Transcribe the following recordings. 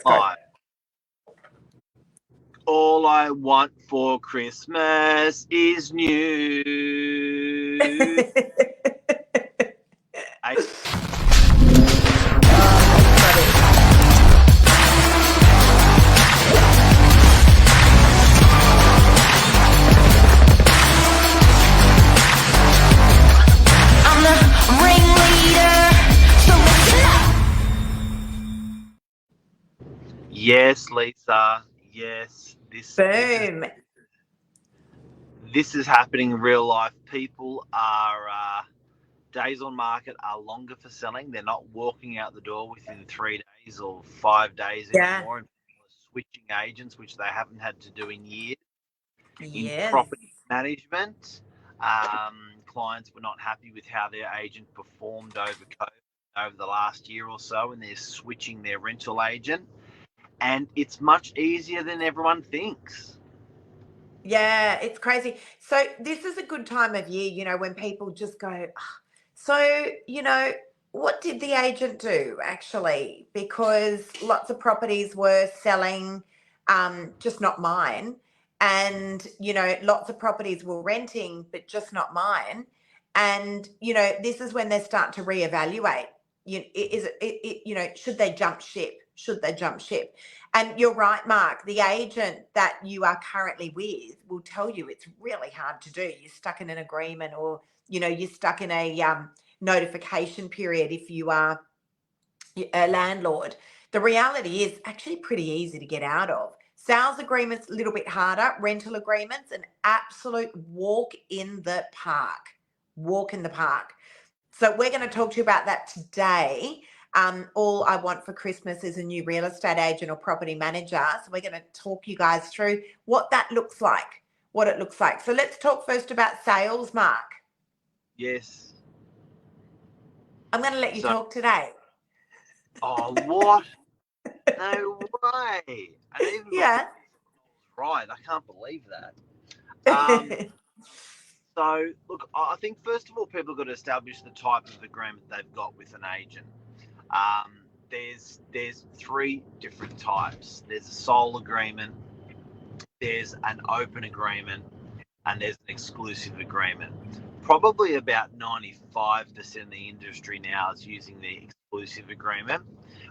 Let's go. All I want for Christmas is new. Yes, Lisa. Yes, Boom. This is happening in real life. People are days on market are longer for selling. They're not walking out the door within 3 days or 5 days anymore. And people are switching agents, which they haven't had to do in years. Yes. In property management, clients were not happy with how their agent performed over COVID over the last year or so, and they're switching their rental agent. And it's much easier than everyone thinks. Yeah, it's crazy. So this is a good time of year, when people just go, so, what did the agent do actually? Because lots of properties were selling, just not mine. And, lots of properties were renting, but just not mine. And, this is when they start to reevaluate. Should they jump ship? Should they jump ship? And you're right, Mark, the agent that you are currently with will tell you it's really hard to do. You're stuck in an agreement, or, you're stuck in a notification period if you are a landlord. The reality is actually pretty easy to get out of. Sales agreements, a little bit harder. Rental agreements, an absolute walk in the park. Walk in the park. So we're going to talk to you about that today. All I want for Christmas is a new real estate agent or property manager. So we're going to talk you guys through what that looks like, what it looks like. So let's talk first about sales, Mark. Yes. I'm going to let you talk today. Oh, what? No way. And even yeah. Right. I can't believe that. So, look, I think first of all, people have got to establish the type of agreement they've got with an agent. There's three different types. There's a sole agreement, there's an open agreement, and there's an exclusive agreement. Probably about 95% of the industry now is using the exclusive agreement,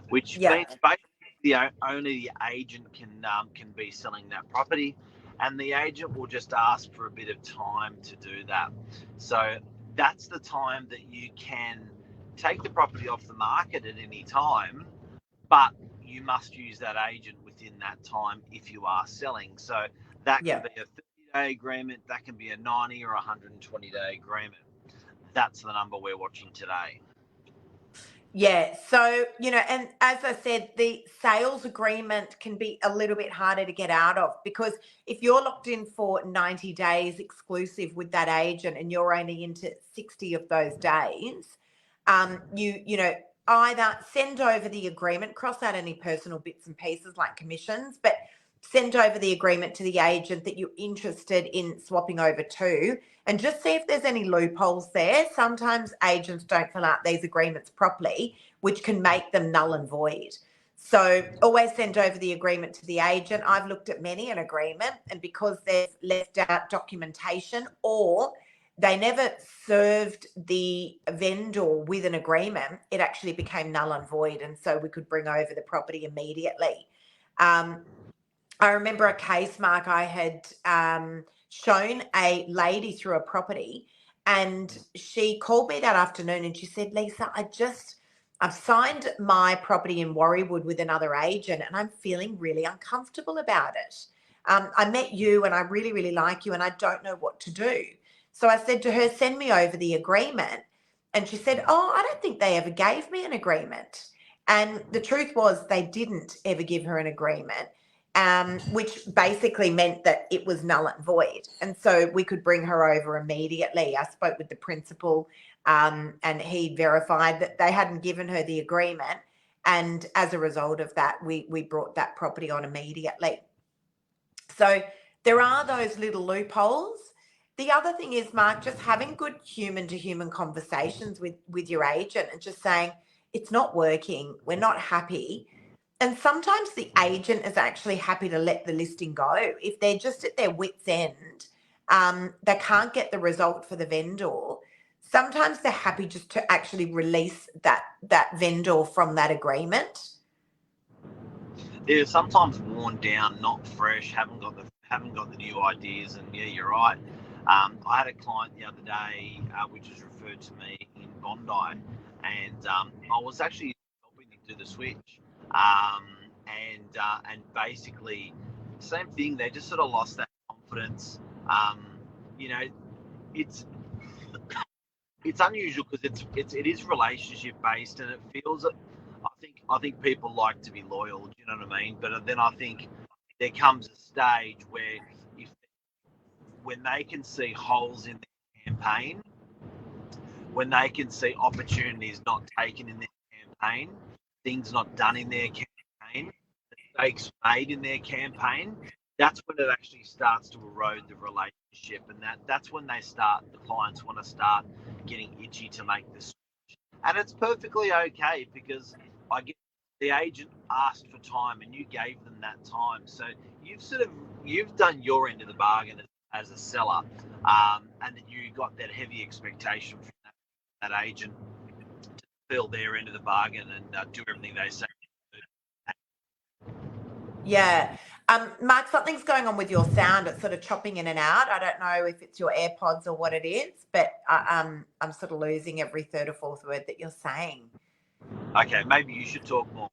which means basically only the agent can be selling that property, and the agent will just ask for a bit of time to do that. So that's the time that you can take the property off the market at any time, but you must use that agent within that time if you are selling. So that can be a 30-day agreement, that can be a 90 or 120-day agreement. That's the number we're watching today. Yeah. So, and as I said, the sales agreement can be a little bit harder to get out of, because if you're locked in for 90 days exclusive with that agent and you're only into 60 of those days, either send over the agreement, cross out any personal bits and pieces like commissions, but send over the agreement to the agent that you're interested in swapping over to, and just see if there's any loopholes there. Sometimes agents don't fill out these agreements properly, which can make them null and void. So always send over the agreement to the agent. I've looked at many an agreement, and because they've left out documentation or they never served the vendor with an agreement, it actually became null and void, and so we could bring over the property immediately. I remember a case, Mark, I had shown a lady through a property, and she called me that afternoon and she said, Lisa, I've signed my property in Warriewood with another agent and I'm feeling really uncomfortable about it. I met you and I really, really like you and I don't know what to do. So I said to her, send me over the agreement. And she said, I don't think they ever gave me an agreement. And the truth was they didn't ever give her an agreement. Which basically meant that it was null and void. And so we could bring her over immediately. I spoke with the principal and he verified that they hadn't given her the agreement. And as a result of that, we brought that property on immediately. So there are those little loopholes. The other thing is, Mark, just having good human-to-human conversations with your agent and just saying, it's not working, we're not happy. And sometimes the agent is actually happy to let the listing go. If they're just at their wits' end, they can't get the result for the vendor. Sometimes they're happy just to actually release that vendor from that agreement. They're sometimes worn down, not fresh, haven't got the new ideas. And yeah, you're right. I had a client the other day, which was referred to me in Bondi, and I was actually helping him do the switch. And basically, same thing. They just sort of lost that confidence. You know, it's it's unusual because it is relationship based, and it feels. I think people like to be loyal. Do you know what I mean? But then I think there comes a stage where when they can see holes in the campaign, when they can see opportunities not taken in their campaign, things not done in their campaign, mistakes made in their campaign, that's when it actually starts to erode the relationship. And that's when the clients want to start getting itchy to make the switch. And it's perfectly okay, because I get the agent asked for time and you gave them that time. So you've done your end of the bargain as a seller, and then you got that heavy expectation from that agent to fill their end of the bargain and do everything they say. Yeah. Mark, something's going on with your sound. It's sort of chopping in and out. I don't know if it's your AirPods or what it is, but I'm sort of losing every third or fourth word that you're saying. Okay, maybe you should talk more.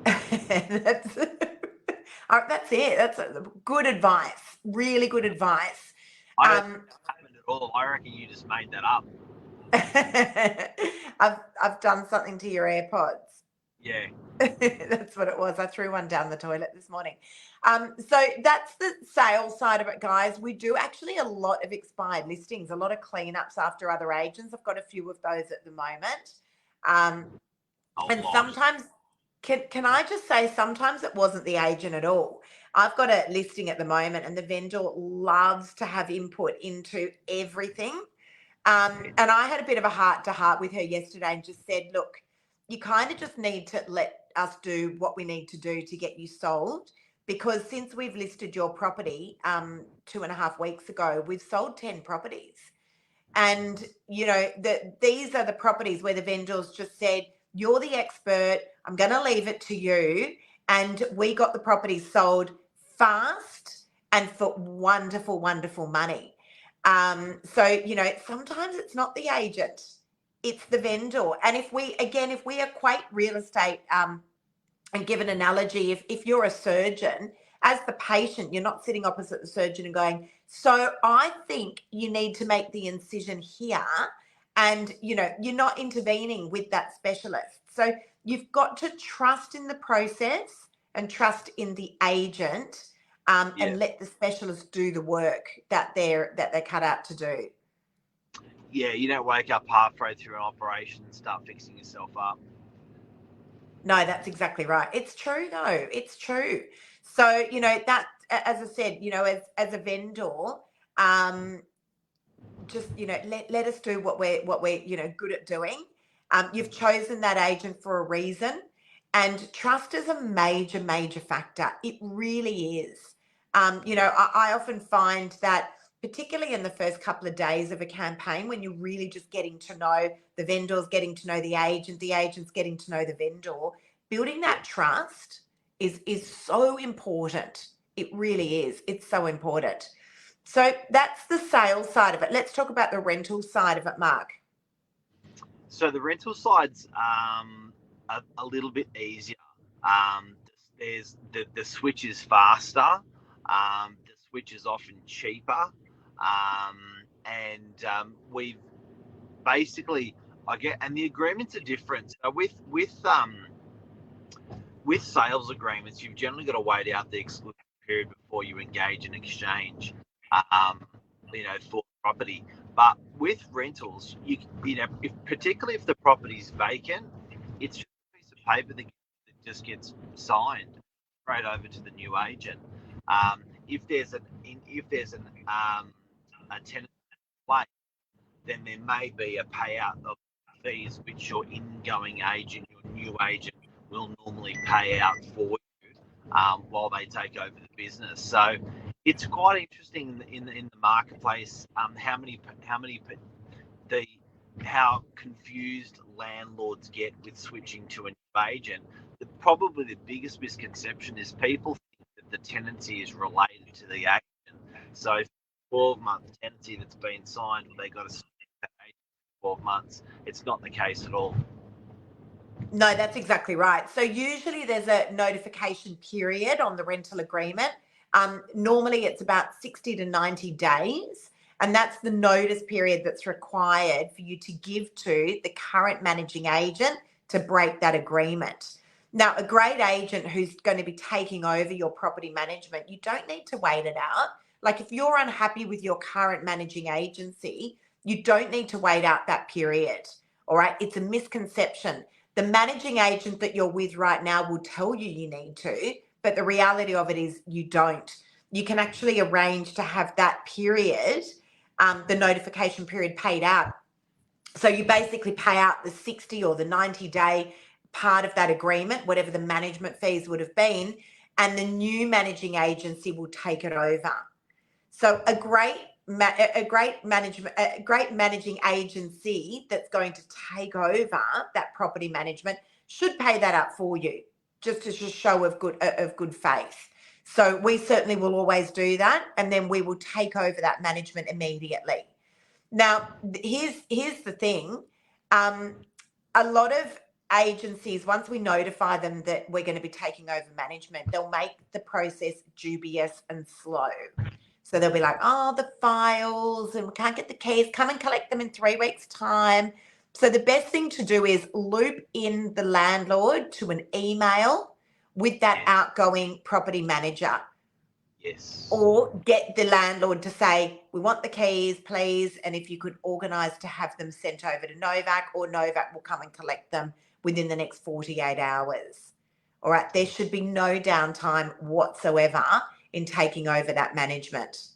that's, that's it. That's good advice. Really good advice. I don't think it happened at all. I reckon you just made that up. I've done something to your AirPods. Yeah. That's what it was. I threw one down the toilet this morning. So that's the sales side of it, guys. We do actually a lot of expired listings, a lot of cleanups after other agents. I've got a few of those at the moment. And sometimes, can I just say, sometimes it wasn't the agent at all. I've got a listing at the moment and the vendor loves to have input into everything. And I had a bit of a heart-to-heart with her yesterday and just said, look, you kind of just need to let us do what we need to do to get you sold, because since we've listed your property 2.5 weeks ago, we've sold 10 properties. And, these are the properties where the vendors just said, you're the expert, I'm going to leave it to you. And we got the properties sold fast and for wonderful, wonderful money. So, sometimes it's not the agent, it's the vendor. And if we equate real estate, and give an analogy, if you're a surgeon, as the patient, you're not sitting opposite the surgeon and going, so I think you need to make the incision here. And, you're not intervening with that specialist. So you've got to trust in the process and trust in the agent, and let the specialist do the work that they're cut out to do. Yeah, you don't wake up halfway through an operation and start fixing yourself up. No, that's exactly right. It's true, though. It's true. So, that, as I said, as a vendor, just, let us do what we're good at doing. You've chosen that agent for a reason, and trust is a major, major factor. It really is. I often find that, particularly in the first couple of days of a campaign, when you're really just getting to know the vendors, getting to know the agent's getting to know the vendor, building that trust is so important. It really is. It's so important. So that's the sales side of it. Let's talk about the rental side of it, Mark. So the rental side's a little bit easier. There's the switch is faster. The switch is often cheaper, and we've basically and the agreements are different. So with sales agreements, you've generally got to wait out the exclusive period before you engage in exchange, for property. But with rentals, particularly if the property's vacant, it's just a piece of paper that just gets signed straight over to the new agent. If there's a tenant place, then there may be a payout of fees which your ingoing agent, your new agent, will normally pay out for you while they take over the business. So it's quite interesting in the marketplace how confused landlords get with switching to a new agent. Probably the biggest misconception is people think that the tenancy is related to the agent. So if 12-month tenancy that's been signed, well, they got to switch that agent for 12 months. It's not the case at all. No, that's exactly right. So usually there's a notification period on the rental agreement. Normally it's about 60 to 90 days. And that's the notice period that's required for you to give to the current managing agent to break that agreement. Now, a great agent who's going to be taking over your property management, you don't need to wait it out. Like if you're unhappy with your current managing agency, you don't need to wait out that period. All right. It's a misconception. The managing agent that you're with right now will tell you you need to, but the reality of it is you don't. You can actually arrange to have that period, the notification period, paid out. So you basically pay out the 60 or the 90-day part of that agreement, whatever the management fees would have been, and the new managing agency will take it over. So a great managing agency that's going to take over that property management should pay that up for you, just as a show of good faith. So we certainly will always do that, and then we will take over that management immediately. Now, here's the thing. A lot of agencies, once we notify them that we're going to be taking over management, they'll make the process dubious and slow. So they'll be like, oh, the files, and we can't get the keys, come and collect them in 3 weeks' time. So the best thing to do is loop in the landlord to an email with that outgoing property manager. Yes. Or get the landlord to say, we want the keys, please. And if you could organise to have them sent over to Novak, or Novak will come and collect them within the next 48 hours. All right. There should be no downtime whatsoever in taking over that management.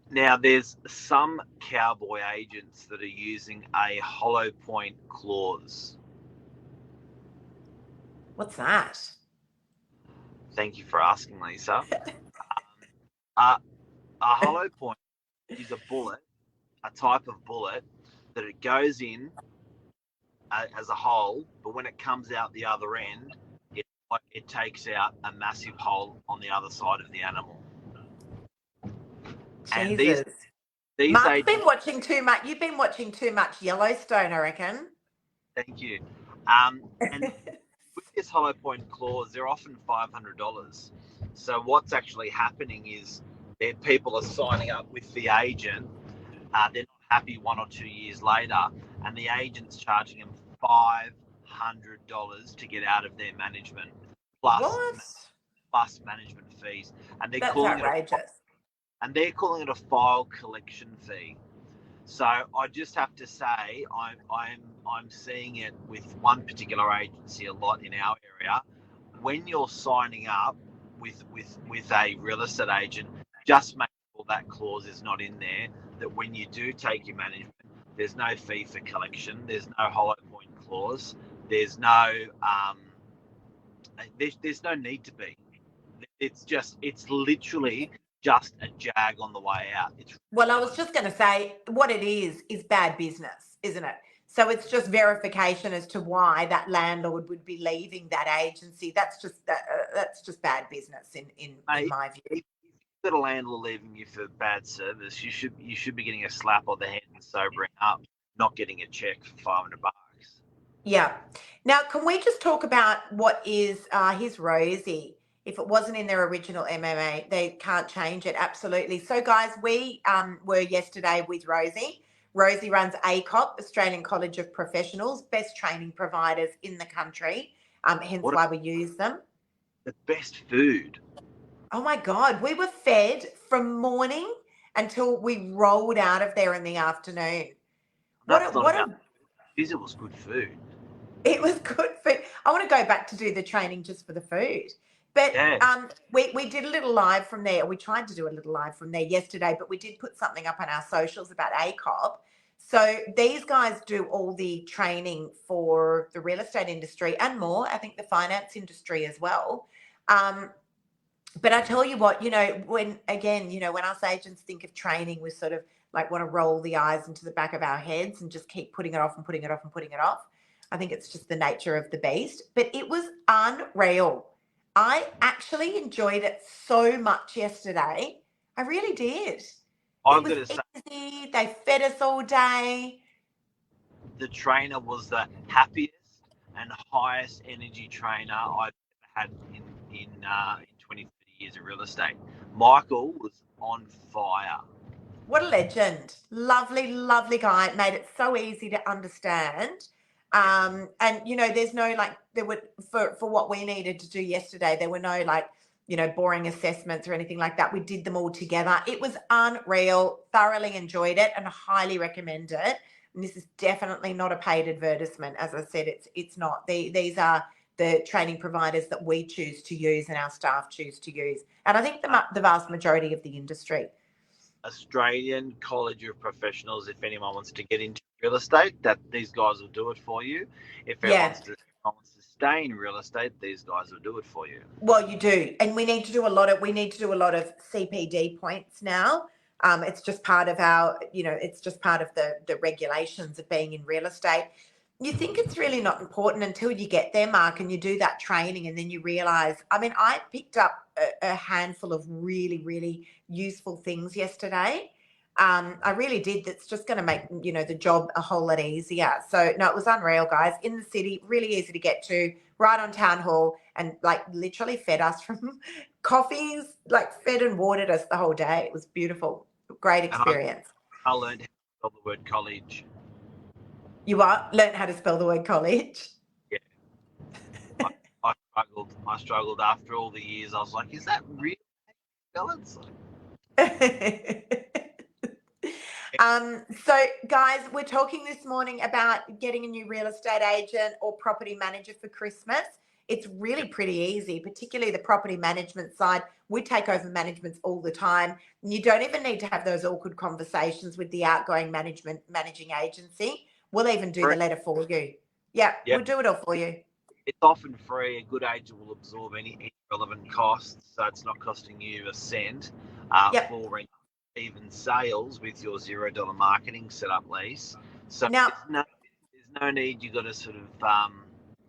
Now, there's some cowboy agents that are using a hollow point clause. What's that? Thank you for asking, Lisa. A hollow point is a bullet, a type of bullet that it goes in as a hole, but when it comes out the other end, it takes out a massive hole on the other side of the animal. Jesus. And these Mark's been watching too much. You've been watching too much Yellowstone, I reckon. Thank you. And with this hollow point clause, they're often $500. So what's actually happening is that people are signing up with the agent. They're not happy 1 or 2 years later, and the agent's charging them $500 to get out of their management, plus management fees, and That's outrageous. they're calling it a file collection fee. So I just have to say I'm seeing it with one particular agency a lot in our area. When you're signing up with a real estate agent, just make sure that clause is not in there, that when you do take your management, there's no fee for collection, there's no hollow point clause, there's no there's no need to be. It's literally just a jag on the way out. Well, I was just going to say, what it is bad business, isn't it? So it's just verification as to why that landlord would be leaving that agency. That's just bad business in my view. If you've got a landlord leaving you for bad service, you should be getting a slap on the head and sobering up, not getting a check for $500. Yeah. Now, can we just talk about what is his Rosie? If it wasn't in their original MMA, they can't change it. Absolutely. So, guys, we were yesterday with Rosie. Rosie runs ACOP, Australian College of Professionals, best training providers in the country, hence why we use them. The best food. Oh, my God. We were fed from morning until we rolled out of there in the afternoon. It was good food. It was good food. I want to go back to do the training just for the food. But we did a little live from there. We tried to do a little live from there yesterday, but we did put something up on our socials about ACOP. So these guys do all the training for the real estate industry and more. I think the finance industry as well. But I tell you what, when again, when us agents think of training, we sort of like want to roll the eyes into the back of our heads and just keep putting it off and putting it off and putting it off. I think it's just the nature of the beast. But it was unreal. I actually enjoyed it so much yesterday. I really did. I'm It was going to say easy. They fed us all day. the trainer was the happiest and highest energy trainer I've ever had in 20, 30 years of real estate. Michael was on fire. What a legend. Lovely, lovely guy. Made it so easy to understand. And there's no there were for what we needed to do yesterday, there were no boring assessments or anything like that. We did them all together. It was unreal. Thoroughly enjoyed it and highly recommend it. And this is definitely not a paid advertisement. As I said, it's not. These are the training providers that we choose to use and our staff choose to use. And I think the vast majority of the industry. Australian College of Professionals, if anyone wants to get into real estate, that these guys will do it for you. If anyone wants to stay in real estate, these guys will do it for you. Well, you do. And we need to do a lot of CPD points now. It's just part of our, it's just part of the regulations of being in real estate. You think it's really not important until you get there, Mark, and you do that training and then you realize, I picked up a handful of really, really useful things yesterday. I really did. That's just going to make, the job a whole lot easier. So no, it was unreal, guys. In the city, really easy to get to, right on Town Hall, and literally fed us from coffees, fed and watered us the whole day. It was beautiful. Great experience. I learned how to spell the word college. You learned how to spell the word college? Yeah. I struggled after all the years. I was like, is that real? So guys, we're talking this morning about getting a new real estate agent or property manager for Christmas. It's really pretty easy, particularly the property management side. We take over managements all the time. You don't even need to have those awkward conversations with the outgoing managing agency. We'll even do the letter for you. Yeah, we'll do it all for you. It's often free. A good agent will absorb any relevant costs, so it's not costing you a cent for even sales with your $0 marketing setup lease. So now, there's no need. You got to sort of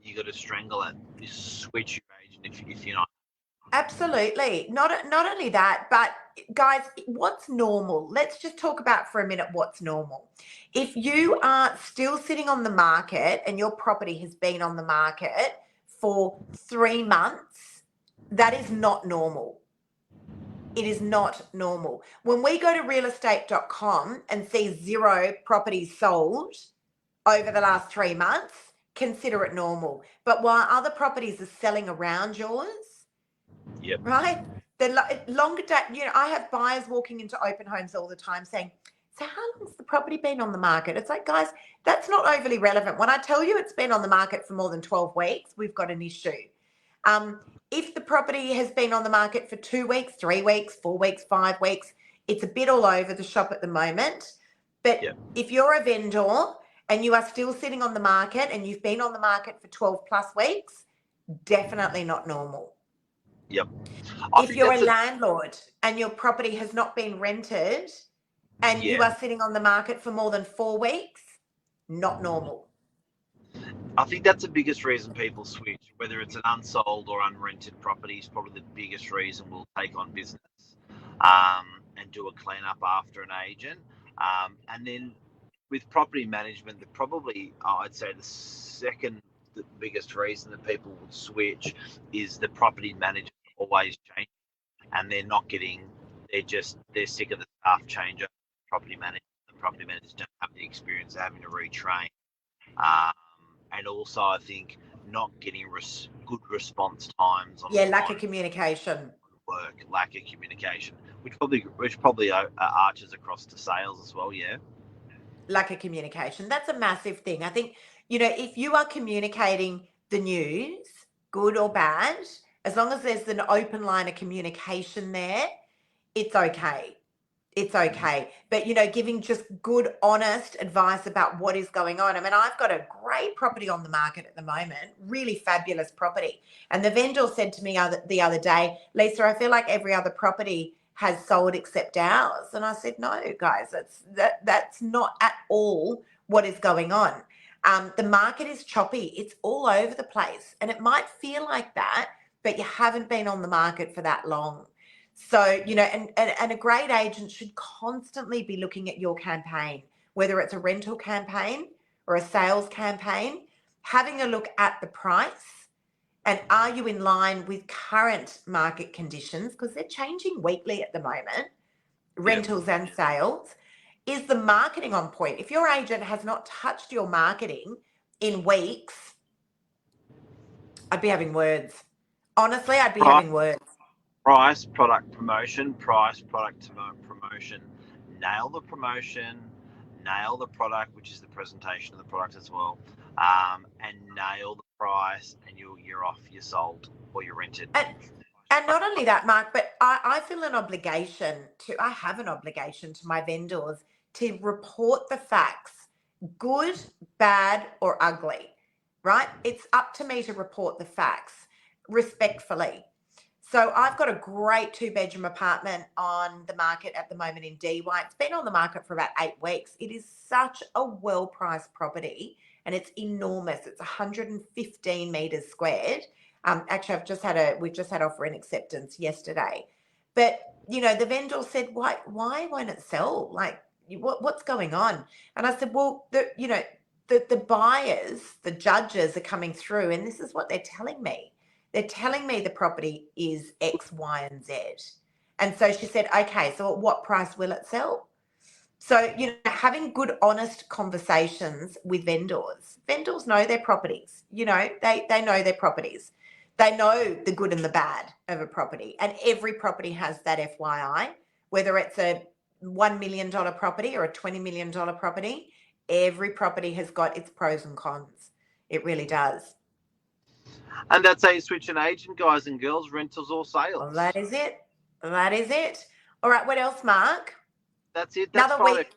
you got to strangle it. You switch your agent if you're not. Absolutely. Not only that, but guys, what's normal? Let's just talk about for a minute what's normal. If you are still sitting on the market and your property has been on the market for 3 months, that is not normal. It is not normal. When we go to realestate.com and see 0 properties sold over the last 3 months, consider it normal. But while other properties are selling around yours, yep. Right? The longer day, I have buyers walking into open homes all the time saying, so how long's the property been on the market? It's like, guys, that's not overly relevant. When I tell you it's been on the market for more than 12 weeks, we've got an issue. If the property has been on the market for 2 weeks, 3 weeks, 4 weeks, 5 weeks, it's a bit all over the shop at the moment. But if you're a vendor and you are still sitting on the market and you've been on the market for 12 plus weeks, definitely not normal. Yep. If you're a landlord and your property has not been rented and you are sitting on the market for more than 4 weeks, not normal. I think that's the biggest reason people switch, whether it's an unsold or unrented property is probably the biggest reason we'll take on business and do a cleanup after an agent. And then with property management, I'd say the second biggest reason that people would switch is the property manager always changing, and they're sick of the staff change. The property managers don't have the experience of having to retrain, and also I think not getting good response times on lack of communication, lack of communication, which probably arches across to sales as well. Lack of communication, that's a massive thing. I think if you are communicating the news, good or bad, as long as there's an open line of communication there, it's okay. it's okay. But, giving just good, honest advice about what is going on. I mean, I've got a great property on the market at the moment, really fabulous property. And the vendor said to me the other day, Lisa, I feel like every other property has sold except ours. And I said, no, guys, that's not at all what is going on. The market is choppy. It's all over the place. And it might feel like that, but you haven't been on the market for that long. So, and a great agent should constantly be looking at your campaign, whether it's a rental campaign or a sales campaign, having a look at the price and are you in line with current market conditions, because they're changing weekly at the moment, rentals and sales. Is the marketing on point? If your agent has not touched your marketing in weeks, I'd be having words. Honestly, I'd be having words. Price, product, promotion, price, product, promotion. Nail the promotion, nail the product, which is the presentation of the product as well, and nail the price, and you're off, you're sold, or you're rented. And not only that, Mark, but I feel I have an obligation to my vendors to report the facts, good, bad, or ugly, right? It's up to me to report the facts respectfully. So I've got a great 2-bedroom apartment on the market at the moment in Dee Why. It's been on the market for about 8 weeks. It is such a well-priced property and it's enormous. It's 115 metres squared. Actually, we've just had offer and acceptance yesterday. But, the vendor said, why won't it sell? Like, what's going on? And I said, well, the buyers, the judges are coming through and this is what they're telling me. They're telling me the property is X, Y, and Z. And so she said, okay, so at what price will it sell? So, having good, honest conversations with vendors. Vendors know their properties. They know their properties. They know the good and the bad of a property. And every property has that FYI, whether it's a $1 million property or a $20 million property, every property has got its pros and cons. It really does. And that's how you switch an agent, guys and girls, rentals or sales. Well, that is it. All right, what else, Mark? That's it. That's another week.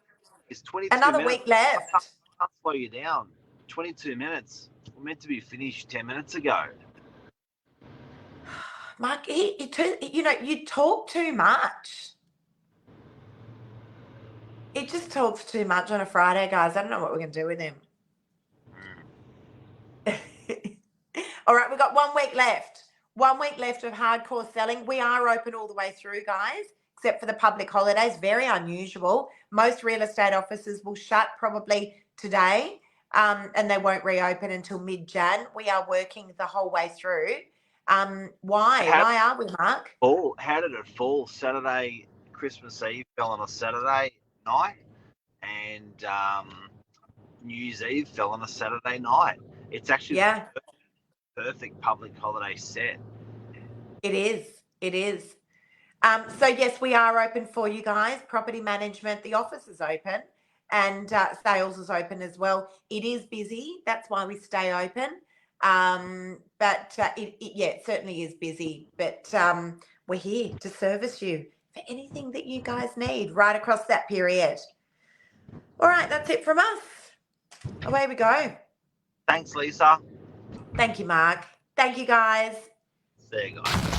It's 22 another minutes. Week left. I can't slow you down. 22 minutes. We're meant to be finished 10 minutes ago. Mark, you talk too much. He just talks too much on a Friday, guys. I don't know what we're going to do with him. All right, we've got 1 week left. 1 week left of hardcore selling. We are open all the way through, guys, except for the public holidays. Very unusual. Most real estate offices will shut probably today, and they won't reopen until mid-Jan. We are working the whole way through. Why? Why are we, Mark? How did it fall? Saturday, Christmas Eve fell on a Saturday night, and New Year's Eve fell on a Saturday night. It's actually perfect public holiday set. It is. So yes, we are open for you guys. Property management, the office is open, and sales is open as well. It is busy. That's why we stay open. But it certainly is busy. But we're here to service you for anything that you guys need right across that period. All right, that's it from us. Away we go. Thanks, Lisa. Thank you, Mark. Thank you, guys. See you guys.